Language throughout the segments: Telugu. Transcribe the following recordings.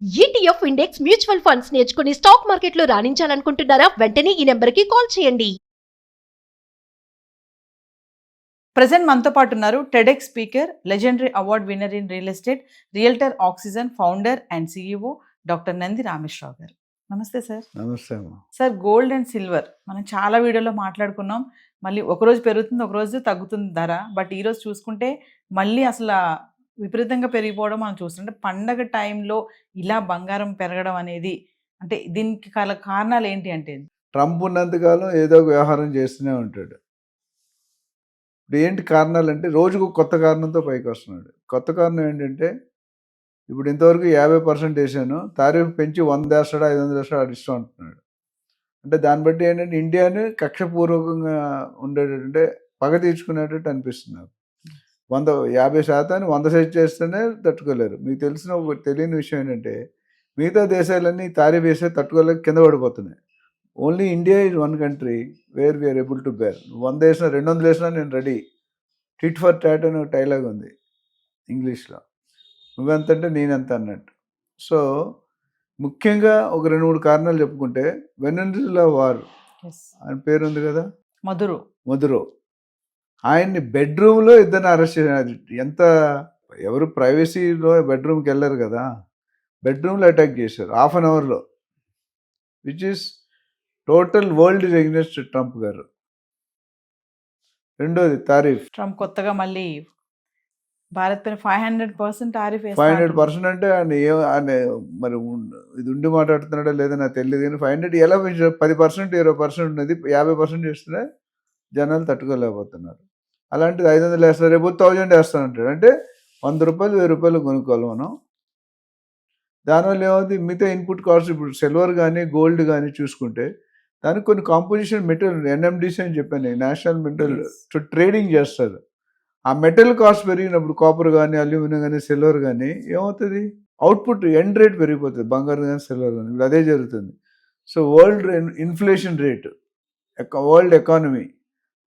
ఈటీఎఫ్ ఇండెక్స్ మ్యూచువల్ ఫండ్స్ నేర్చుకుని స్టాక్ మార్కెట్లో రాణించాలనుకుంటున్నారా? వెంటనే ఈ నెంబర్కి కాల్ చేయండి. ప్రజెంట్ మనతో పాటు ఉన్నారు TEDx speaker, legendary award winner in real estate, realtor oxygen founder and CEO doctor Nandi Rameshwar Rao గారు. నమస్తే సార్. నమస్తే అమ్మా. సార్, గోల్డ్ అండ్ సిల్వర్ మనం చాలా వీడియోలో మాట్లాడుకున్నాం. మళ్ళీ ఒకరోజు పెరుగుతుంది, ఒకరోజు తగ్గుతుంది ధర. బట్ ఈరోజు చూసుకుంటే మళ్ళీ అసలు విపరీతంగా పెరిగిపోవడం మనం చూస్తుంటే, పండగ టైంలో ఇలా బంగారం పెరగడం అనేది అంటే దీనికి కారణాలు ఏంటి అంటే? ట్రంప్ ఉన్నంతకాలం ఏదో ఒక వ్యవహారం చేస్తూనే ఉంటాడు. ఇప్పుడు ఏంటి కారణాలు అంటే, రోజుకు కొత్త కారణంతో పైకి వస్తున్నాడు. కొత్త కారణం ఏంటంటే, ఇప్పుడు ఇంతవరకు 50% వేసాను, తారీఫ్ పెంచి 100 వేస్తాడా 500 వేస్తాడా అది ఇష్టం అంటున్నాడు. అంటే దాన్ని బట్టి ఏంటంటే ఇండియాని కక్షపూర్వకంగా ఉండేటంటే పగ తీర్చుకునేటట్టు అనిపిస్తుంది నాకు. 50% 100 సెట్ చేస్తేనే తట్టుకోలేరు. మీకు తెలిసిన ఒక తెలియని విషయం ఏంటంటే, మిగతా దేశాలన్నీ తారీఫ్ వేస్తే తట్టుకోలేక కింద పడిపోతున్నాయి. Only India is one country where we are able to bear. 100 వేసినా 200 వేసినా నేను రెడీ. టిట్ ఫర్ టాట్ అని ఒక డైలాగ్ ఉంది ఇంగ్లీష్లో. నువ్వెంత అంటే నేనెంత అన్నట్టు. సో ముఖ్యంగా ఒక 2-3 కారణాలు చెప్పుకుంటే, వెనెజులా వార్ ఆయన పేరు ఉంది కదా, మధురో. ఆయన్ని బెడ్రూమ్లో ఇద్దరిని అరెస్ట్ చేశారు. ఎంత ఎవరు ప్రైవసీలో బెడ్రూమ్కి వెళ్ళారు కదా, బెడ్రూమ్లో అటాక్ చేశారు 1/2 అవర్లో. Which is total world is against Trump గారు. రెండోది తారీఫ్. ట్రంప్ కొత్తగా మళ్ళీ భారత్ పైన 500% తారీఫ్ 500% అంటే ఆయన మరి ఇది ఉండి మాట్లాడుతున్నాడో లేదో నాకు తెలియదు. కానీ 500 ఎలా పెంచారు? 10% 20% ఉన్నది 50% చేస్తున్నా జనాలు తట్టుకోలేకపోతున్నారు. అలాంటిది 500 వేస్తారు, రేపు 1000 వేస్తానంటాడు. అంటే 100 రూపాయలు 1000 రూపాయలు కొనుక్కోవాలి మనం. దానివల్ల ఏమవుతుంది, మిగతా ఇన్పుట్ కాస్ట్ ఇప్పుడు సిల్వర్ కానీ గోల్డ్ కానీ చూసుకుంటే దానికి కొన్ని కాంపోజిషన్ మెటీరియల్ ఎన్ఎండిసి అని చెప్పాను, నేషనల్ మెటల్ ట్రేడింగ్ చేస్తారు. ఆ మెటల్ కాస్ట్ పెరిగినప్పుడు కాపర్ కానీ అల్యూమినియం కానీ సిల్వర్ కానీ ఏమవుతుంది, అవుట్పుట్ ఎండ్ రేట్ పెరిగిపోతుంది, బంగారం కానీ సిల్వర్ కానీ. ఇప్పుడు అదే జరుగుతుంది. So world inflation rate, world economy,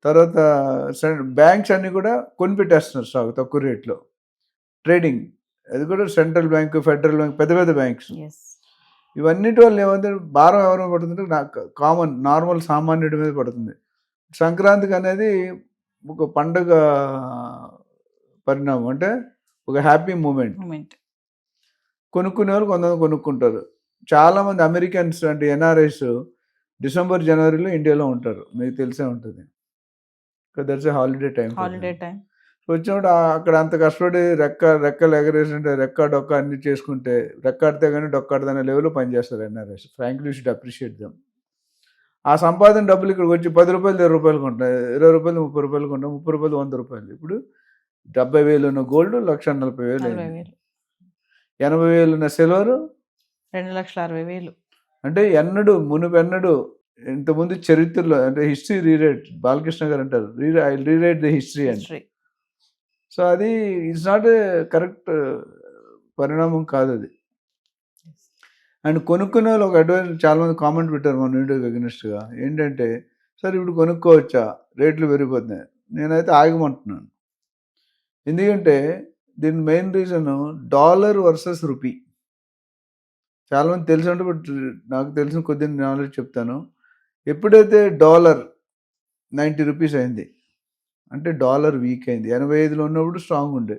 తర్వాత బ్యాంక్స్ అన్నీ కూడా కొనిపెట్టేస్తున్నారు స్టాక్ తక్కువ రేట్లో. ట్రేడింగ్ అది కూడా సెంట్రల్ బ్యాంక్, ఫెడరల్ బ్యాంక్, పెద్ద పెద్ద బ్యాంక్స్. ఇవన్నిటి వల్ల ఏమంటే భారం ఎవరైనా పడుతుంటే నాకు కామన్ నార్మల్ సామాన్యుడి మీద పడుతుంది. సంక్రాంతికి అనేది ఒక పండుగ పరిణామం, అంటే ఒక హ్యాపీ మూమెంట్. కొనుక్కునే వాళ్ళు కొంతమంది కొనుక్కుంటారు. చాలామంది అమెరికన్స్ అంటే ఎన్ఆర్ఐస్ డిసెంబర్ జనవరిలో ఇండియాలో ఉంటారు, మీకు తెలిసే ఉంటుంది. That's a holiday time. వచ్చినప్పుడు అక్కడ అంత కష్టపడి రెక్కలు ఎగరేసింటే రెక్క డొక్క అన్ని చేసుకుంటే, రెక్కాడితే కానీ డొక్కాడితే లెవెల్లో పనిచేస్తారు NRIs. Frankly should appreciate them. ఆ సంపాదన డబ్బులు ఇక్కడికి వచ్చి 10 రూపాయలు 20 రూపాయలకు ఉంటాయి, 20 రూపాయలు 30 రూపాయలకు ఉంటాయి, 30 రూపాయలు 100 రూపాయలు. ఇప్పుడు 70,000 ఉన్న గోల్డ్ 1,40,000, 80,000 ఉన్న సిల్వర్ 2,60,000. అంటే మునుపెన్నడు ఇంతకుముందు చరిత్రలో అంటే హిస్టరీ రీరైట్, బాలకృష్ణ గారు అంటారు ఐ రీరైట్ ద హిస్టరీ అని. సో అది ఇట్స్ నాట్ ఏ కరెక్ట్ పరిణామం కాదు అది. అండ్ కొనుక్కునే వాళ్ళు ఒక అడ్వైజ్ చాలామంది కామెంట్ పెట్టారు మన వీడియోకి అగెనిస్ట్గా. ఏంటంటే, సార్ ఇప్పుడు కొనుక్కోవచ్చా, రేట్లు పెరిగిపోతున్నాయి. నేనైతే ఆగమంటున్నాను. ఎందుకంటే దీని main reason dollar versus rupee. చాలామంది తెలిసి ఉంటే, బట్ నాకు తెలిసిన కొద్ది నాలెడ్జ్ చెప్తాను. ఎప్పుడైతే డాలర్ 90 రూపీస్ అయింది అంటే డాలర్ వీక్ అయింది. 85లో ఉన్నప్పుడు స్ట్రాంగ్ ఉండే,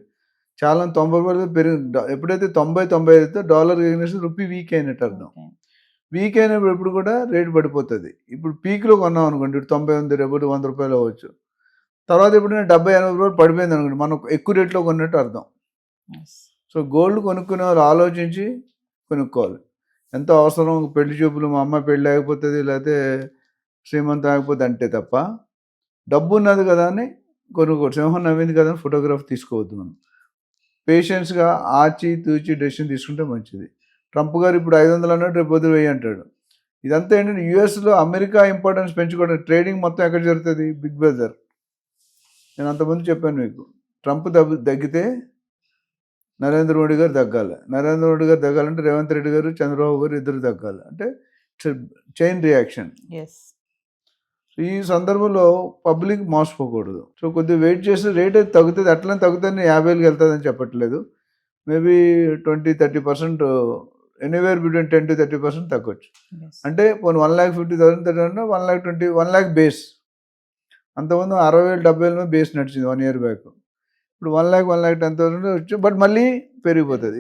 చాలా 90 రూపాయలు పెరిగి, ఎప్పుడైతే 90-95 అయితే డాలర్ ఎగనెస్ట్ రూపీ వీక్ అయినట్టు అర్థం. వీక్ అయినప్పుడు ఎప్పుడు కూడా రేటు పడిపోతుంది. ఇప్పుడు పీక్లో కొన్నాం అనుకోండి, ఇప్పుడు 90 ఉంది, రేపు 100 రూపాయలు అవ్వచ్చు. తర్వాత ఎప్పుడైనా 70-80 రూపాయలు పడిపోయింది అనుకోండి, మనం ఎక్కువ రేట్లో కొన్నట్టు అర్థం. సో గోల్డ్ కొనుక్కునే వాళ్ళు ఆలోచించి కొనుక్కోవాలి. ఎంత అవసరం, పెళ్లి చూపులు, మా అమ్మాయి పెళ్ళి ఆగిపోతుంది, లేకపోతే శ్రీమంతం ఆగిపోతుంది అంటే తప్ప, డబ్బు ఉన్నది కదా అని కొనుక్కోవద్దు. సింహం నవ్వింది కదా అని ఫోటోగ్రాఫ్ తీసుకోవద్దు. మనం పేషెన్స్గా ఆచి తూచి డెసిషన్ తీసుకుంటే మంచిది. ట్రంప్ గారు ఇప్పుడు 500 అన్నాడు, రేపు 1000 అంటాడు. ఇదంతా ఏంటంటే యూఎస్లో అమెరికా ఇంపార్టెన్స్ పెంచుకోవడం. ట్రేడింగ్ మొత్తం ఎక్కడ జరుగుతుంది, బిగ్ బజార్. నేను అంతకుముందు చెప్పాను మీకు, ట్రంప్ తగ్గితే నరేంద్ర మోడీ గారు తగ్గాలి, నరేంద్ర మోడీ గారు తగ్గాలంటే రేవంత్ రెడ్డి గారు, చంద్రబాబు గారు ఇద్దరు తగ్గాలి. అంటే చైన్ రియాక్షన్. ఈ సందర్భంలో పబ్లిక్ మోసపోకూడదు. సో కొద్దిగా వెయిట్ చేసి రేట్ అయితే తగ్గుతుంది, అట్లనే తగ్గుతుంది, 50,000కి వెళ్తుంది అని చెప్పట్లేదు. Maybe 20-30% anywhere between 10 to 30% తగ్గొచ్చు. Yes. అంటే పోనీ 1,50,000 తగ్గ 1,20,000 1,00,000 బేస్. అంతకుముందు 60,000 70,000 బేస్ నడిచింది 1 year బ్యాక్. ఇప్పుడు 1,00,000 1,10,000 వచ్చి బట్ మళ్ళీ పెరిగిపోతుంది.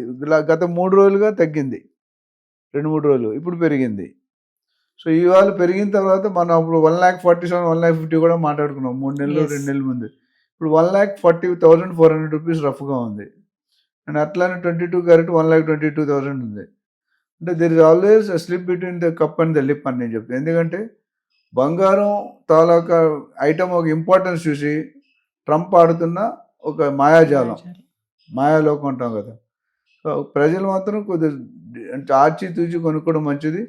గత 3 రోజులుగా తగ్గింది, 2-3 రోజులు ఇప్పుడు పెరిగింది. సో ఇవాళ పెరిగిన తర్వాత మనం అప్పుడు 1,47,000 1,50,000 కూడా మాట్లాడుకున్నాం 3 నెలలు Yes. 2 నెలల ముందు. ఇప్పుడు 1,40,400 రూపీస్ రఫ్గా ఉంది. అండ్ అట్లానే 22 క్యారెట్ 1,22,000 ఉంది. అంటే there is always slip between the cup and the lip అని నేను చెప్తాను. ఎందుకంటే బంగారం తాలూకా ఐటమ్ ఒక ఇంపార్టెన్స్ చూసి ట్రంప్ ఆడుతున్న ఒక మాయాజాలం, మాయాలోకం అంటాం కదా. సో ప్రజలు మాత్రం కొద్దిగా ఆచి తూచి కొనుక్కోవడం మంచిది.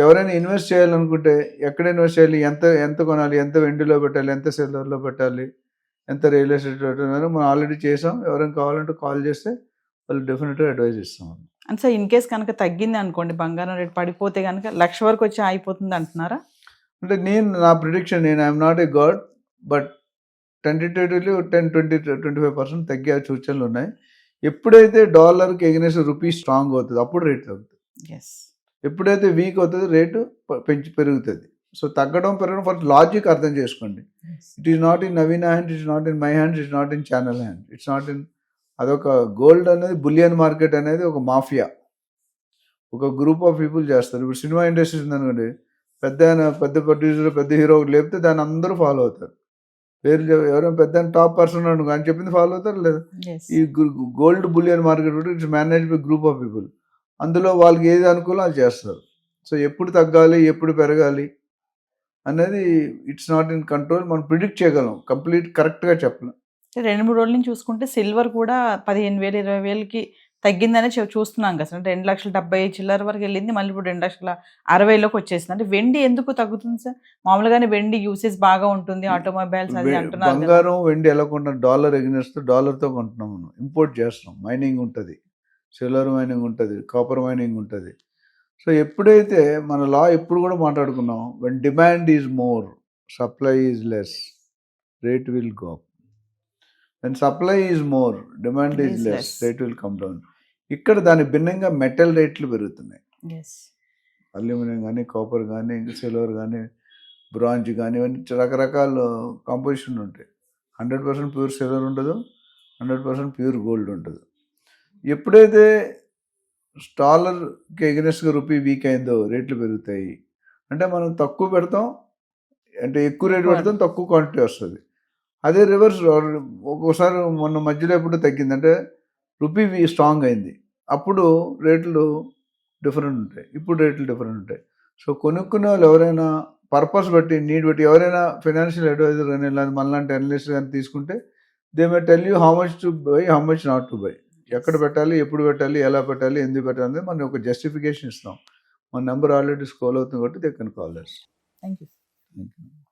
ఎవరైనా ఇన్వెస్ట్ చేయాలనుకుంటే ఎక్కడ ఇన్వెస్ట్ చేయాలి, ఎంత కొనాలి, ఎంత వెండిలో పెట్టాలి, ఎంత సిల్వర్లో పెట్టాలి, ఎంత రియల్ ఎస్టేట్ పెట్టాలి మనం ఆల్రెడీ చేసాం. ఎవరైనా కావాలంటే కాల్ చేస్తే వాళ్ళు డెఫినెట్గా అడ్వైజ్ ఇస్తాం. అండ్ సార్ ఇన్ కేస్ కనుక తగ్గింది అనుకోండి, బంగారం రేట్ పడిపోతే కనుక 1,00,000 వరకు వచ్చి అయిపోతుంది అంటున్నారా? అంటే నా prediction, I'm not a God, but tentatively 10-20-25% తగ్గే సూచనలు ఉన్నాయి. ఎప్పుడైతే డాలర్కి ఎగనెస్ట్ రూపీ స్ట్రాంగ్ అవుతుంది అప్పుడు రేట్ తగ్గుతుంది. ఎస్. ఎప్పుడైతే వీక్ అవుతుంది రేటు పెరుగుతుంది. సో తగ్గడం పెరగడం ఫస్ట్ లాజిక్ అర్థం చేసుకోండి. It is not in Naveen hand, it's not in my hands, it's not in channel hand, it's not in. అదొక గోల్డ్ అనేది బులియన్ మార్కెట్ అనేది ఒక మాఫియా, ఒక గ్రూప్ ఆఫ్ పీపుల్ చేస్తారు. ఇప్పుడు సినిమా ఇండస్ట్రీ ఉందనుకోండి, పెద్ద ప్రొడ్యూసర్ పెద్ద హీరో లేపితే దాన్ని అందరూ ఫాలో అవుతారు. పేరు ఎవరైనా పెద్ద టాప్ పర్సన్ అనుకో అని చెప్పింది ఫాలో అవుతారు లేదా? ఈ గోల్డ్ బులియన్ మార్కెట్ కూడా it's manage by group of people. అందులో వాళ్ళకి ఏది అనుకూలం అది చేస్తారు. సో ఎప్పుడు తగ్గాలి ఎప్పుడు పెరగాలి అనేది ఇట్స్ నాట్ ఇన్ కంట్రోల్. మనం ప్రిడిక్ట్ చేయగలం, కంప్లీట్ కరెక్ట్గా చెప్పలేం. 2-3 రోజుల నుంచి చూసుకుంటే సిల్వర్ కూడా 15,000 20,000కి తగ్గిందనే చూస్తున్నాం కదా. అంటే 2,70,000 చిల్లర వరకు వెళ్ళింది, మళ్ళీ ఇప్పుడు 2,60,000లోకి వచ్చేసింది. అంటే వెండి ఎందుకు తగ్గుతుంది సార్? మామూలుగానే వెండి యూసేజ్ బాగా ఉంటుంది, ఆటోమొబైల్స్ అది అంటున్నారు. బంగారం వెండి ఎలా కొంటాం? డాలర్ ఎగ్నెస్ట్ డాలర్తో కొంటున్నాం, మనం ఇంపోర్ట్ చేస్తున్నాం. మైనింగ్ ఉంటుంది, సిల్వర్ మైనింగ్ ఉంటుంది, కాపర్ మైనింగ్ ఉంటుంది. సో ఎప్పుడైతే మన లా ఎప్పుడు కూడా మాట్లాడుకున్నాం, when demand is more supply is less rate will go up. When supply is more demand is less rate will come down. ఇక్కడ దాని భిన్నంగా మెటల్ రేట్లు పెరుగుతున్నాయి. అల్యూమినియం కానీ, కాపర్ కానీ, సిల్వర్ కానీ, బ్రాంజ్ కానీ, ఇవన్నీ రకరకాల కాంపోజిషన్ ఉంటాయి. 100% ప్యూర్ సిల్వర్ ఉండదు, 100% ప్యూర్ గోల్డ్ ఉండదు. ఎప్పుడైతే డాలర్కి ఎగనెస్ట్గా రూపీ వీక్ అయిందో రేట్లు పెరుగుతాయి. అంటే మనం తక్కువ పెడతాం, అంటే ఎక్కువ రేటు పెడతాం, తక్కువ క్వాంటిటీ వస్తుంది. అదే రివర్స్ ఒక్కోసారి మొన్న మధ్యలో ఎప్పుడు తగ్గింది అంటే రూపీ స్ట్రాంగ్ అయింది, అప్పుడు రేట్లు డిఫరెంట్ ఉంటాయి, ఇప్పుడు రేట్లు డిఫరెంట్ ఉంటాయి. సో కొనుక్కునే వాళ్ళు ఎవరైనా పర్పస్ బట్టి, నీడ్ బట్టి, ఎవరైనా ఫైనాన్షియల్ అడ్వైజర్ కానీ మనలాంటి అనలిస్ట్ కానీ తీసుకుంటే they may tell you how much to buy, how much not to buy, ఎక్కడ పెట్టాలి, ఎప్పుడు పెట్టాలి, ఎలా పెట్టాలి, ఎందుకు పెట్టాలి అనేది మనం ఒక జస్టిఫికేషన్ ఇస్తాం. మన నెంబర్ ఆల్రెడీ స్క్రోల్ అవుతుంది కాబట్టి they can call us. Thank you. Thank you.